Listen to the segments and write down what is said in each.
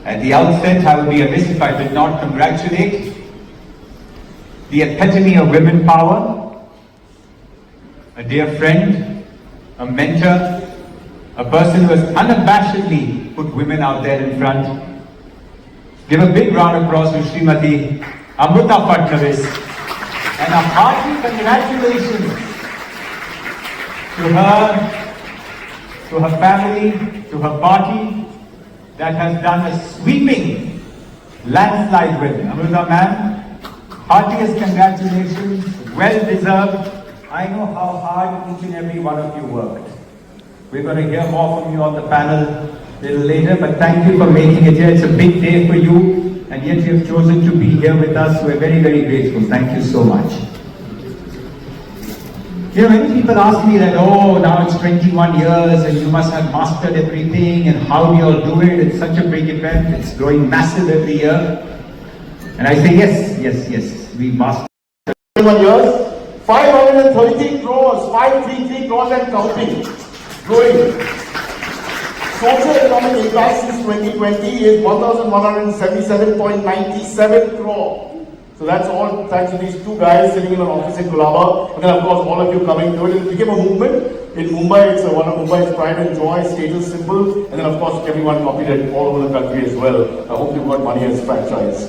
At the outset, I would be amiss if I did not congratulate the epitome of women power, a dear friend, a mentor, a person who has unabashedly put women out there in front. Give a big round of applause to Srimati Amruta Phadnavis and a hearty congratulations to her family, to her party that has done a sweeping landslide win. Amruta ma'am, heartiest congratulations, well deserved. I know how hard each and every one of you worked. We're going to hear more from you on the panel a little later, but thank you for making it here. It's a big day for you, and yet you have chosen to be here with us. We're very, very grateful. Thank you so much. You know, many people ask me that, oh, now it's 21 years and you must have mastered everything, and how do you all do it? It's such a big event. It's growing massive every year. And I say, yes, we mastered 21 years, 533 crores, 533 crores and counting. Growing. Socio-economic impact since 2020 is 1,177.97 crore. So that's all thanks to these two guys sitting in an office in Colaba, and then of course all of you coming to it. It became a movement. In Mumbai, it's one of Mumbai's pride and joy, status symbol, and then of course everyone copied it all over the country as well. I hope you've got money as franchise.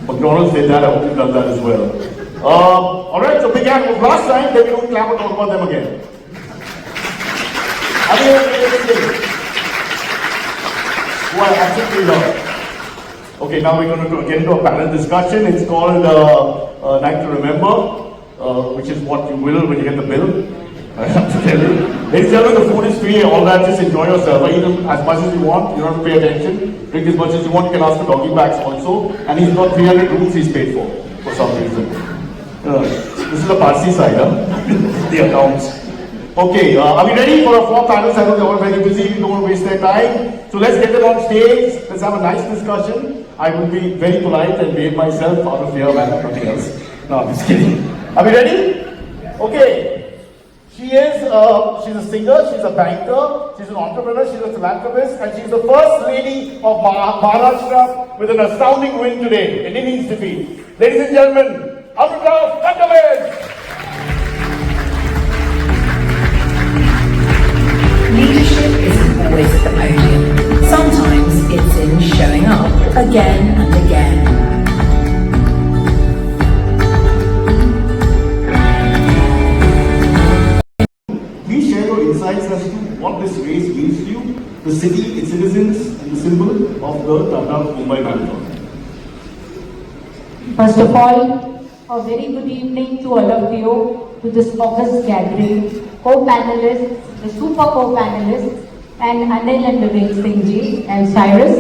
McDonald's did that, I hope you've done that as well. Alright, so big hand was last time, then we don't clap and talk about them again. Have you heard anything? Who I absolutely love. Okay, now we're going to get into a panel discussion. It's called Night to Remember, which is what you will when you get the bill. I have to tell you. Ladies and gentlemen, the food is free, all that, just enjoy yourself. Eat as much as you want, you don't have to pay attention. Drink as much as you want, you can ask for doggy bags also. And he's got 300 rooms he's paid for some reason. This is the Parsi side, the accounts. Okay, are we ready for our four panels? I know they're all very busy, we don't want to waste their time. So let's get them on stage, let's have a nice discussion. I will be very polite and behave myself out of fear, man, nothing else. No, I'm just kidding. Are we ready? Okay. She's a singer, she's a banker, she's an entrepreneur, she's a philanthropist, and she's the first lady of Maharashtra with an astounding win today in innings defeat. Ladies and gentlemen, Amruta Phadnavis! Leadership isn't always at the podium. Sometimes it's in showing up again and again. Please share your insights as to what this race means to you, the city, its citizens, and the symbol of the Tata Mumbai Marathon. First of all, a very good evening to all of you, to this august gathering, co-panelists, the super co-panelists, and Anil and Vivek Singh ji and Cyrus.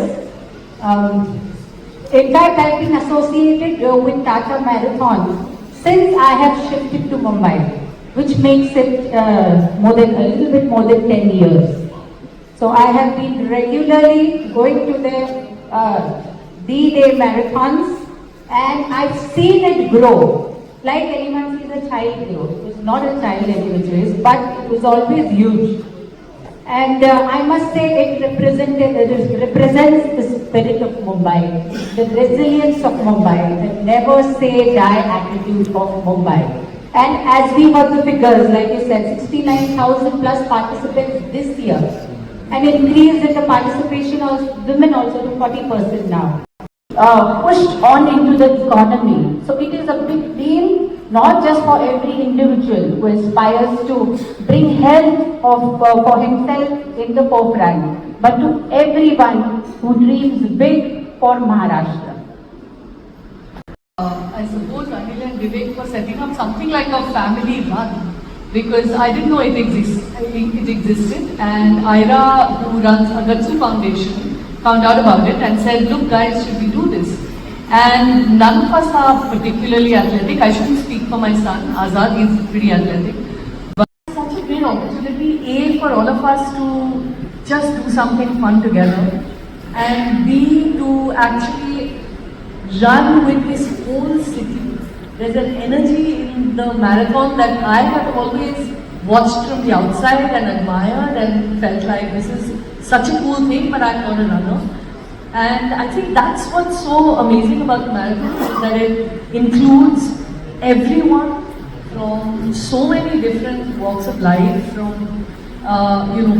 In fact, I've been associated with Tata Marathon since I have shifted to Mumbai, which makes it a little bit more than 10 years. So I have been regularly going to the D-Day marathons, and I've seen it grow. Like anyone sees a child grow. It was not a child in which ways, but it was always huge. And I must say it represents the spirit of Mumbai, the resilience of Mumbai, the never say die attitude of Mumbai. And as we heard the figures, like you said, 69,000 plus participants this year, and increase in the participation of women also to 40% now. Pushed on into the economy. So it is a big deal, not just for every individual who aspires to bring health for himself in the forefront, but to everyone who dreams big for Maharashtra. I suppose Anil and Vivek were setting up something like a family run, because I didn't know it existed, and Ira, who runs Agatsu Foundation, found out about it and said, look guys, should we do this? And none of us are particularly athletic. I shouldn't speak for my son, Azad, he's pretty athletic. But it's such a great opportunity, A, for all of us to just do something fun together, and B, to actually run with this whole city. There's an energy in the marathon that I have always watched from the outside and admired and felt like this is such a cool thing, but I'm not a runner. And I think that's what's so amazing about the marathon, is that it includes everyone from so many different walks of life, from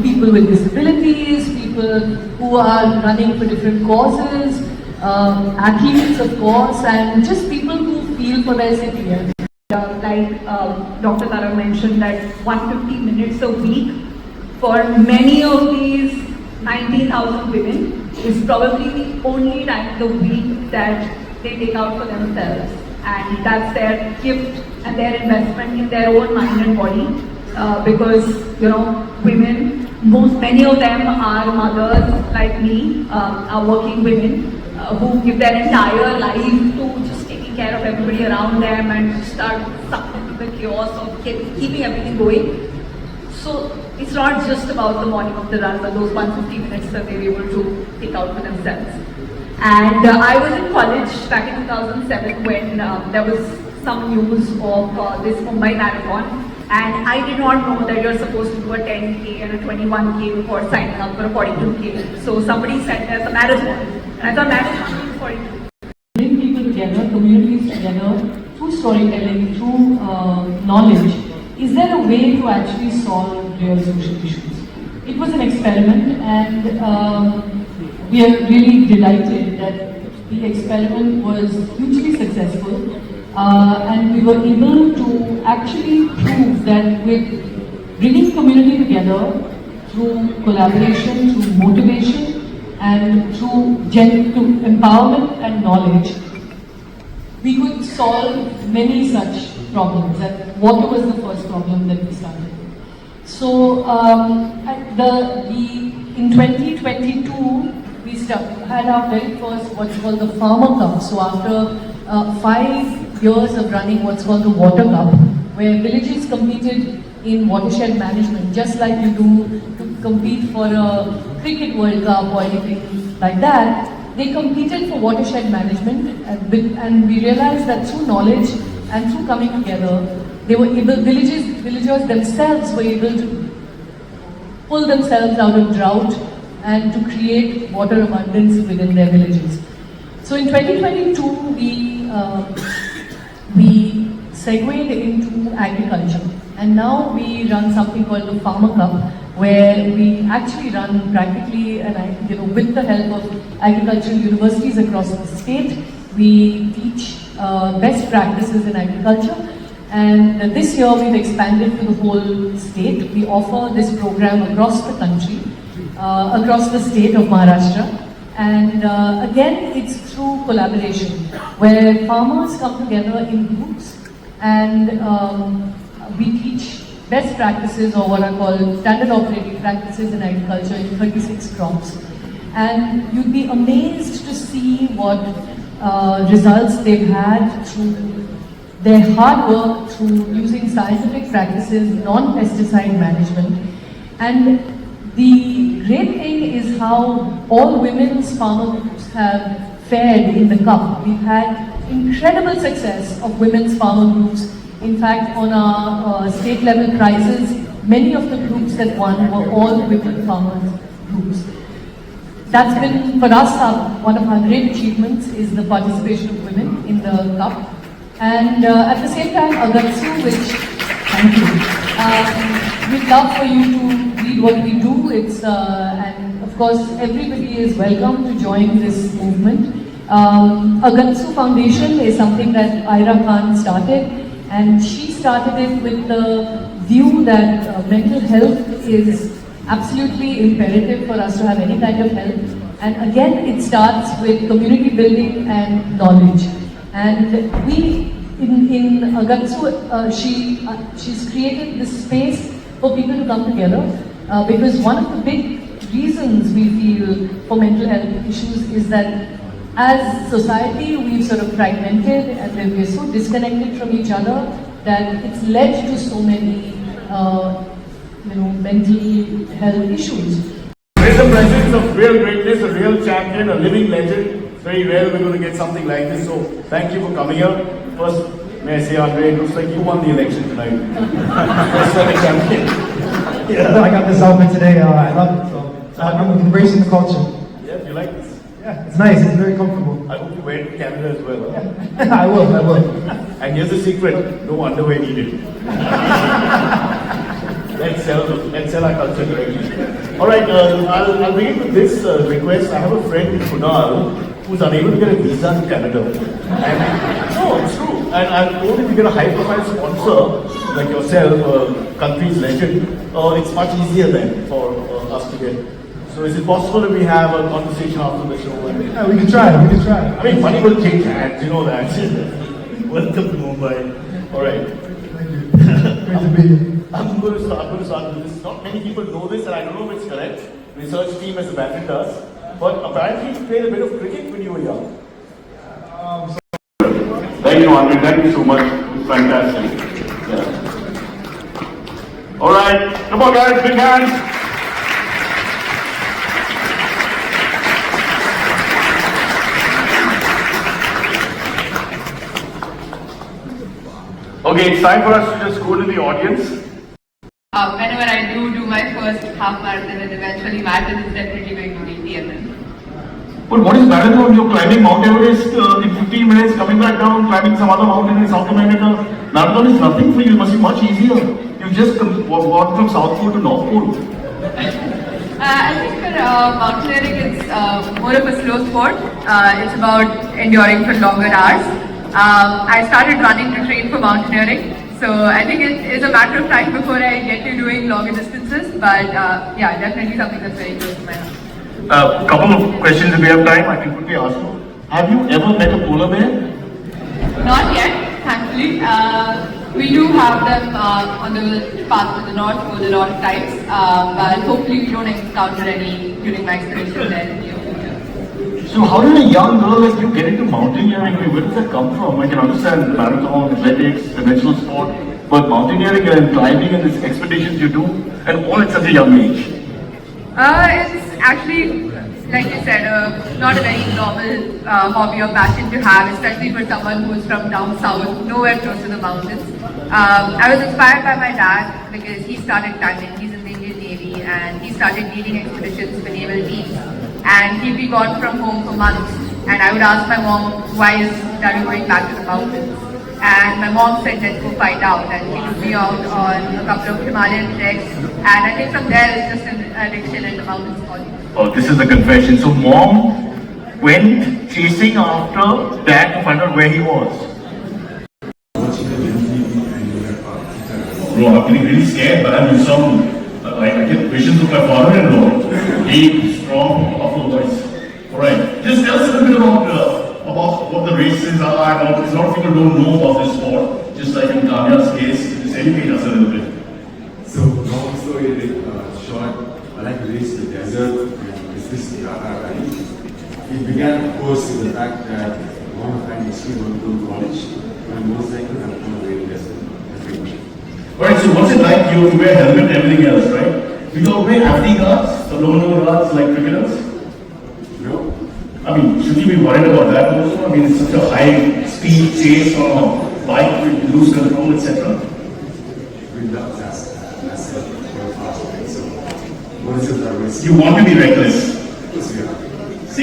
people with disabilities, people who are running for different causes, athletes of course, and just people who feel for their city. Like Dr. Tara mentioned, that 150 minutes a week for many of these 19,000 women is probably the only time of the week that they take out for themselves, and that's their gift and their investment in their own mind and body, because women, many of them are mothers like me, are working women who give their entire life to just taking care of everybody around them and start sucked into the chaos of keeping everything going. So it's not just about the morning of the run, but those 150 minutes that they were able to take out for themselves. And I was in college back in 2007 when there was some news of this Mumbai marathon, and I did not know that you're supposed to do a 10K and a 21K before signing up for a 42K. So somebody said there's a marathon, and I thought marathon is 42. Bring people together, communities together, through storytelling, through knowledge. Is there a way to actually solve real social issues? It was an experiment, and we are really delighted that the experiment was hugely successful, and we were able to actually prove that with bringing community together through collaboration, through motivation, and through empowerment and knowledge, we could solve many such problems. And water was the first problem that we started with. So in 2022, we had our very first what's called the Farmer Cup. So after 5 years of running what's called the Water Cup, where villages competed in watershed management, just like you do to compete for a cricket World Cup or anything like that. They competed for watershed management, and we realized that through knowledge and through coming together, they were able, villagers themselves were able to pull themselves out of drought and to create water abundance within their villages. So in 2022, we segued into agriculture, and now we run something called the Farmer Cup, where we actually run practically, and with the help of agricultural universities across the state, we teach best practices in agriculture. And this year we've expanded to the whole state. We offer this program across the country, across the state of Maharashtra. And again, it's through collaboration, where farmers come together in groups, and we teach best practices, or what are called standard operating practices in agriculture, in 36 crops. And you'd be amazed to see what results they've had through their hard work, through using scientific practices, non-pesticide management. And the great thing is how all women's farmer groups have fared in the cup. We've had incredible success of women's farmer groups. In fact, on our state level prizes, many of the groups that won were all women farmers groups. That's been, for us, one of our great achievements is the participation of women in the cup. And at the same time, Agatsu, which, thank you, we'd love for you to read what we do. And of course, everybody is welcome to join this movement. Agatsu Foundation is something that Ira Khan started, and she started it with the view that mental health is absolutely imperative for us to have any kind of help. And again, it starts with community building and knowledge. And we, in Agatsu, she's created this space for people to come together, because one of the big reasons we feel for mental health issues is that as society, we've sort of fragmented and then we're so disconnected from each other that it's led to so many mental health issues. There's the presence of real greatness, a real champion, a living legend. It's very rare we're going to get something like this. So thank you for coming here. First, may I say, Andre, it looks like you won the election tonight. Best ever champion. Yeah, I got this outfit today. I love it. So I'm embracing the culture. Yeah, you like this? Yeah, it's nice. It's very comfortable. I hope you wear it to Canada as well. Huh? I will. I will. And here's the secret: no underwear needed. Let's sell our culture directly. All right, I'll begin with this request. I have a friend in Kunal who's unable to get a visa to Canada. And no, it's true. And I've told him to get a high-profile sponsor like yourself, country's legend. It's much easier then for us to get. So is it possible that we have a conversation after the show? Yeah, we can try. We can try. I mean, money will change hands, you know that. Welcome to Mumbai. All right. Thank you. Great to be here. I'm going to start with this. Not many people know this, and I don't know if it's correct. Research team has abandoned us. But apparently you played a bit of cricket when you were young. Thank you, Andre. Thank you so much. It's fantastic. Yeah. All right. Come on, guys. Big hands. Okay, it's time for us to just go to the audience. Whenever I do my first half marathon and eventually marathon, it's definitely going to be TMN. But what is marathon? You're climbing Mount Everest in 15 minutes, coming back down, climbing some other mountain in South America. Marathon is nothing for you. It must be much easier. You just walked from South Pole to North Pole. I think for mountaineering, it's more of a slow sport. It's about enduring for longer hours. I started running to train for mountaineering. So I think it is a matter of time before I get to doing longer distances, but yeah, definitely something that's very close to my heart. A couple of questions if we have time, I can quickly ask you. Have you ever met a polar bear? Not yet, thankfully. We do have them on the path to the North Pole a lot of times, but hopefully we don't encounter any during my expedition there in the near future. So how did a young girl like you get into mountaineering? Where does that come from? I can understand marathon, athletics, conventional sport, but mountaineering and climbing and these expeditions you do, and all at such a young age. It's actually, like you said, not a very normal hobby or passion to have, especially for someone who's from down south, nowhere close to the mountains. I was inspired by my dad because he started climbing. He's in the Indian Navy and he started leading expeditions for naval teams. And he'd be gone from home for months. And I would ask my mom, why is Daddy going back to the mountains? And my mom said, let's go find out. And she took me out on a couple of Himalayan treks. And I think from there it's just an addiction and the mountains calling. Oh, this is the confession. So mom went chasing after dad to find out where he was. Bro, I'm getting really scared, but I'm some like I get visions of my father-in-law. Deep, strong, powerful voice. Alright, just tell us a little bit about what the races are. I know because a lot of people don't know about this sport. Just like in Kamya's case, just educate us a little bit. So, long story short, I like to race the desert and it's this Tata rally. It began, of course, with the fact that one of my history want to go to college, my motorcycle and I'm going to desert. Alright, so what's it like? You have to wear helmet and everything else, right? Do you wear FD guards, abdominal guards like cricketers? No. I mean, should you be worried about that also? I mean, it's such a high speed chase on a bike with lose control, etc. We love that's very fast, right? So, what is it that we You want to be reckless. Yes, we